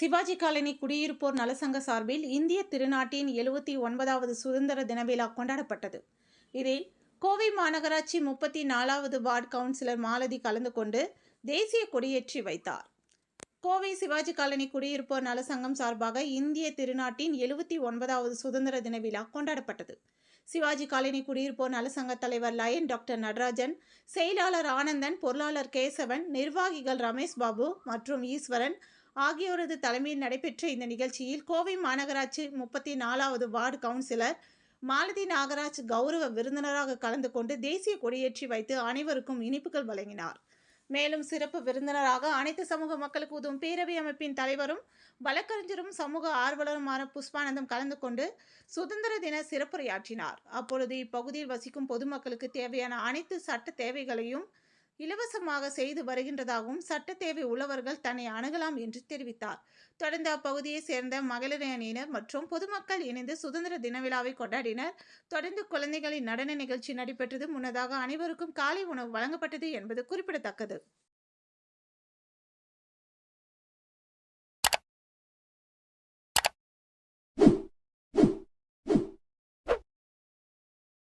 Sivaji colony குடியிருப்போர் நலசங்க சார்பில் இந்திய திருநாட்டின் 79வது சுதந்திர தின விழா கொண்டாடப்பட்டது. இதில் கோவை மாநகராட்சி 34வது வார்டு கவுன்சிலர் மாலதி கலந்து கொண்டு தேசிய கொடியேற்றி வைத்தார். கோவை சிவாஜி காலனி குடியிருப்போர் நலசங்கம் சார்பாக இந்திய திருநாட்டின் 79வது சுதந்திர தின விழா கொண்டாடப்பட்டது. சிவாஜி காலனி குடியிருப்போர் நலசங்க தலைவர் லயன் டாக்டர் நடராஜன், செயலாளர் ஆனந்தன், பொருளாளர் கேசவன், நிர்வாகிகள் ரமேஷ் பாபு மற்றும் ஈஸ்வரன் ஆகியோரது தலைமையில் நடைபெற்ற இந்த நிகழ்ச்சியில் கோவை மாநகராட்சி 34வது வார்டு கவுன்சிலர் மாலதி நாகராஜ் கௌரவ விருந்தினராக கலந்து கொண்டு தேசிய கொடியேற்றி வைத்து அனைவருக்கும் இனிப்புகள் வழங்கினார். மேலும் சிறப்பு விருந்தினராக அனைத்து சமூக மக்களுக்கு உதவும் பேரவை அமைப்பின் தலைவரும் வழக்கறிஞரும் சமூக ஆர்வலருமான புஷ்பானந்தம் கலந்து கொண்டு சுதந்திர தின சிறப்புரையாற்றினார். அப்பொழுது இப்பகுதியில் வசிக்கும் பொதுமக்களுக்கு தேவையான அனைத்து சட்ட தேவைகளையும் இலவசமாக செய்து வருகின்றதாகவும் சட்ட தேவை உள்ளவர்கள் தன்னை அணுகலாம் என்று தெரிவித்தார். தொடர்ந்து அப்பகுதியை சேர்ந்த மகளிர் அணியினர் மற்றும் பொதுமக்கள் இணைந்து சுதந்திர தின விழாவை கொண்டாடினர். தொடர்ந்து குழந்தைகளின் நடன நிகழ்ச்சி நடைபெற்றது. முன்னதாக அனைவருக்கும் காலை உணவு வழங்கப்பட்டது என்பது குறிப்பிடத்தக்கது.